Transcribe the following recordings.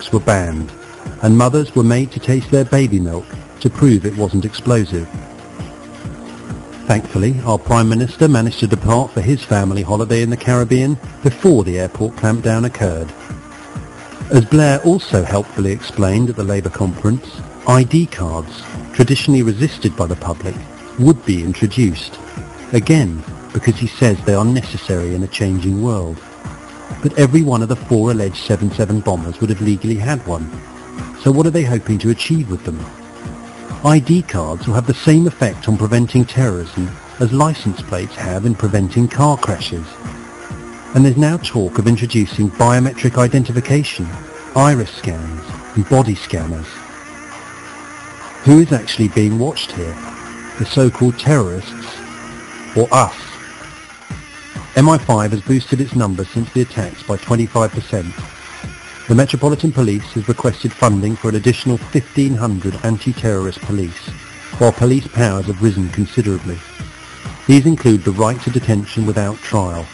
gas were banned, and mothers were made to taste their baby milk to prove it wasn't explosive. Thankfully, our Prime Minister managed to depart for his family holiday in the Caribbean before the airport clampdown occurred. As Blair also helpfully explained at the Labour conference, ID cards, traditionally resisted by the public, would be introduced. Again, because he says they are necessary in a changing world. But every one of the 4 alleged 7/7 bombers would have legally had one. So what are they hoping to achieve with them? ID cards will have the same effect on preventing terrorism as license plates have in preventing car crashes. And there's now talk of introducing biometric identification, iris scans and body scanners. Who is actually being watched here? The so-called terrorists or us? MI5 has boosted its numbers since the attacks by 25%. The Metropolitan Police has requested funding for an additional 1,500 anti-terrorist police, while police powers have risen considerably. These include the right to detention without trial.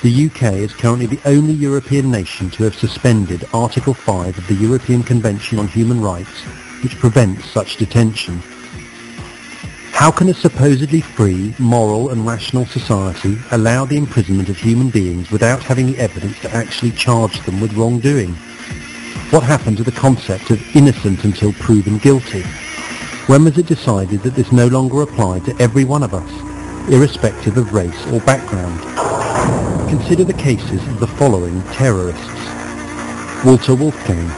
The UK is currently the only European nation to have suspended Article 5 of the European Convention on Human Rights, which prevents such detention. How can a supposedly free, moral and rational society allow the imprisonment of human beings without having the evidence to actually charge them with wrongdoing? What happened to the concept of innocent until proven guilty? When was it decided that this no longer applied to every one of us, irrespective of race or background? Consider the cases of the following terrorists. Walter Wolfgang,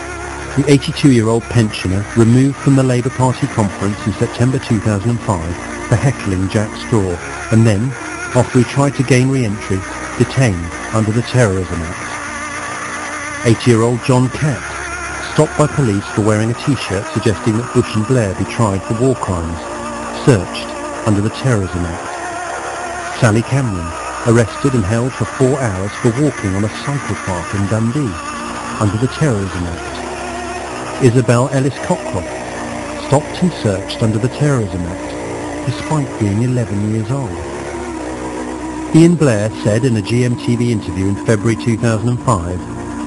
the 82-year-old pensioner removed from the Labour Party conference in September 2005 for heckling Jack Straw, and then, after he tried to gain re-entry, detained under the Terrorism Act. 80-year-old John Catt, stopped by police for wearing a T-shirt suggesting that Bush and Blair be tried for war crimes, searched under the Terrorism Act. Sally Cameron, arrested and held for 4 hours for walking on a cycle path in Dundee, under the Terrorism Act. Isabel Ellis Cockcroft, stopped and searched under the Terrorism Act, despite being 11 years old. Ian Blair said in a GMTV interview in February 2005,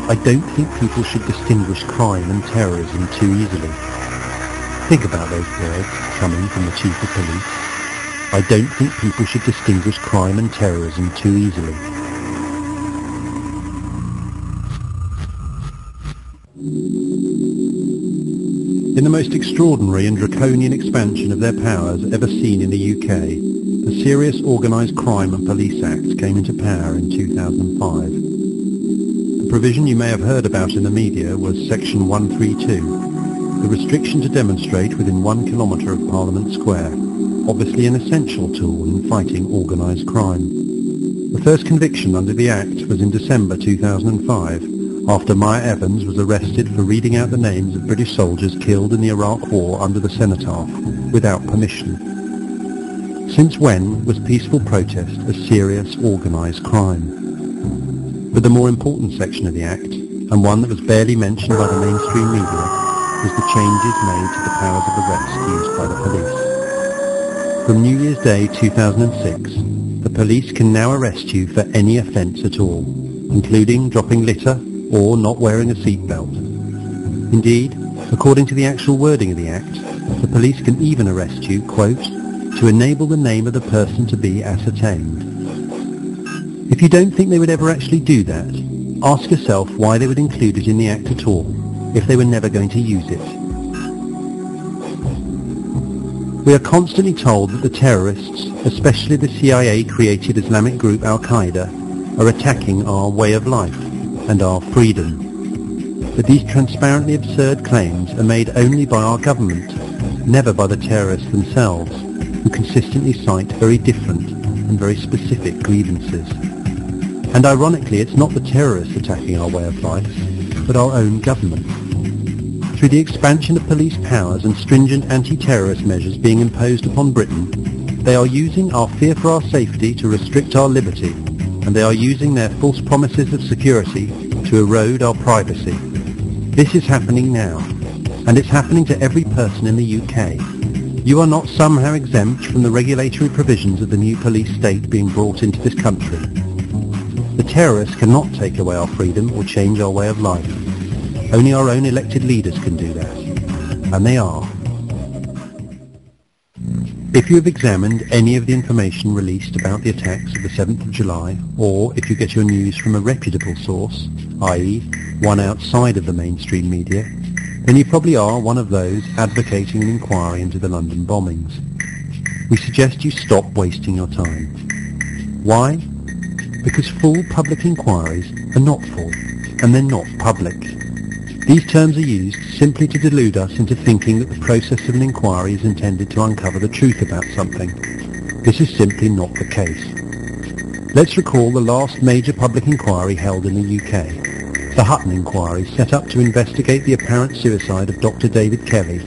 "I don't think people should distinguish crime and terrorism too easily." Think about those words coming from the Chief of Police. I don't think people should distinguish crime and terrorism too easily. In the most extraordinary and draconian expansion of their powers ever seen in the UK, the Serious Organised Crime and Police Act came into power in 2005. The provision you may have heard about in the media was Section 132, the restriction to demonstrate within 1 kilometre of Parliament Square, obviously an essential tool in fighting organised crime. The first conviction under the Act was in December 2005, after Maya Evans was arrested for reading out the names of British soldiers killed in the Iraq War under the Cenotaph, without permission. Since when was peaceful protest a serious organised crime? But the more important section of the Act, and one that was barely mentioned by the mainstream media, was the changes made to the powers of arrest used by the police. From New Year's Day 2006, the police can now arrest you for any offence at all, including dropping litter, or not wearing a seatbelt. Indeed, according to the actual wording of the Act, the police can even arrest you, quote, to enable the name of the person to be ascertained. If you don't think they would ever actually do that, ask yourself why they would include it in the Act at all, if they were never going to use it. We are constantly told that the terrorists, especially the CIA-created Islamic group Al-Qaeda, are attacking our way of life and our freedom. But these transparently absurd claims are made only by our government, never by the terrorists themselves, who consistently cite very different and very specific grievances. And ironically, it's not the terrorists attacking our way of life, but our own government. Through the expansion of police powers and stringent anti-terrorist measures being imposed upon Britain, they are using our fear for our safety to restrict our liberty, and they are using their false promises of security to erode our privacy. This is happening now, and it's happening to every person in the UK. You are not somehow exempt from the regulatory provisions of the new police state being brought into this country. The terrorists cannot take away our freedom or change our way of life. Only our own elected leaders can do that. And they are. If you have examined any of the information released about the attacks of the 7th of July, or if you get your news from a reputable source, i.e. one outside of the mainstream media, then you probably are one of those advocating an inquiry into the London bombings. We suggest you stop wasting your time. Why? Because full public inquiries are not full, and they're not public. These terms are used simply to delude us into thinking that the process of an inquiry is intended to uncover the truth about something. This is simply not the case. Let's recall the last major public inquiry held in the UK, the Hutton Inquiry, set up to investigate the apparent suicide of Dr. David Kelly,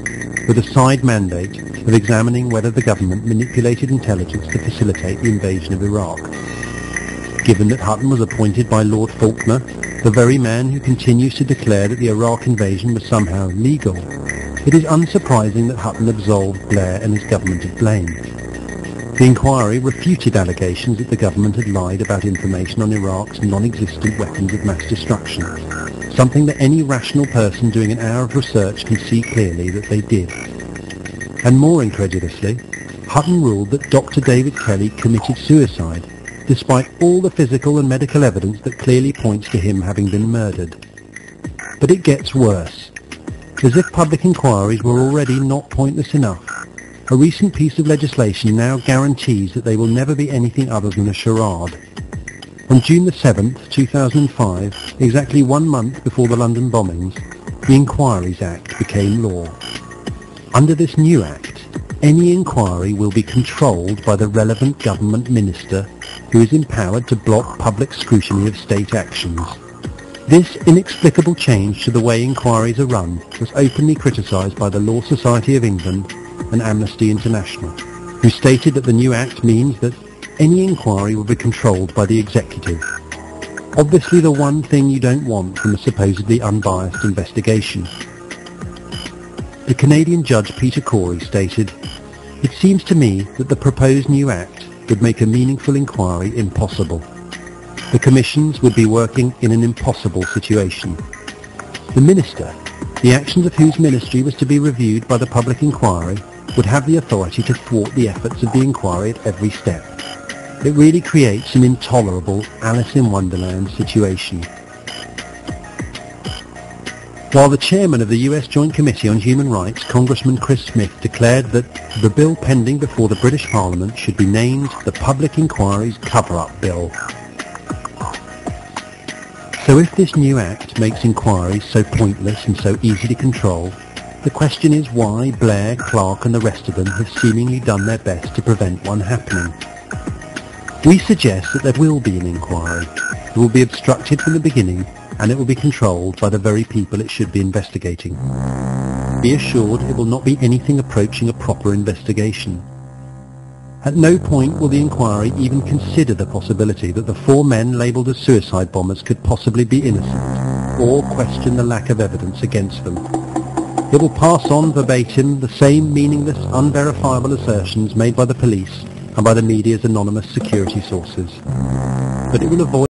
with a side mandate of examining whether the government manipulated intelligence to facilitate the invasion of Iraq. Given that Hutton was appointed by Lord Faulkner, the very man who continues to declare that the Iraq invasion was somehow legal, it is unsurprising that Hutton absolved Blair and his government of blame. The inquiry refuted allegations that the government had lied about information on Iraq's non-existent weapons of mass destruction, something that any rational person doing an hour of research can see clearly that they did. And more incredulously, Hutton ruled that Dr. David Kelly committed suicide, despite all the physical and medical evidence that clearly points to him having been murdered. But it gets worse. As if public inquiries were already not pointless enough, a recent piece of legislation now guarantees that they will never be anything other than a charade. On June the 7th, 2005, exactly 1 month before the London bombings, the Inquiries Act became law. Under this new act, any inquiry will be controlled by the relevant government minister who is empowered to block public scrutiny of state actions. This inexplicable change to the way inquiries are run was openly criticised by the Law Society of England and Amnesty International, who stated that the new act means that any inquiry will be controlled by the executive. Obviously the one thing you don't want from a supposedly unbiased investigation. The Canadian judge Peter Corey stated, "It seems to me that the proposed new act would make a meaningful inquiry impossible. The commissions would be working in an impossible situation. The minister, the actions of whose ministry was to be reviewed by the public inquiry, would have the authority to thwart the efforts of the inquiry at every step. It really creates an intolerable Alice in Wonderland situation." While the chairman of the US Joint Committee on Human Rights, Congressman Chris Smith, declared that the bill pending before the British Parliament should be named the Public Inquiries Cover-Up Bill. So if this new act makes inquiries so pointless and so easy to control, the question is why Blair, Clark and the rest of them have seemingly done their best to prevent one happening. We suggest that there will be an inquiry. It will be obstructed from the beginning, and it will be controlled by the very people it should be investigating. Be assured it will not be anything approaching a proper investigation. At no point will the inquiry even consider the possibility that the 4 men labelled as suicide bombers could possibly be innocent, or question the lack of evidence against them. It will pass on verbatim the same meaningless, unverifiable assertions made by the police and by the media's anonymous security sources. But it will avoid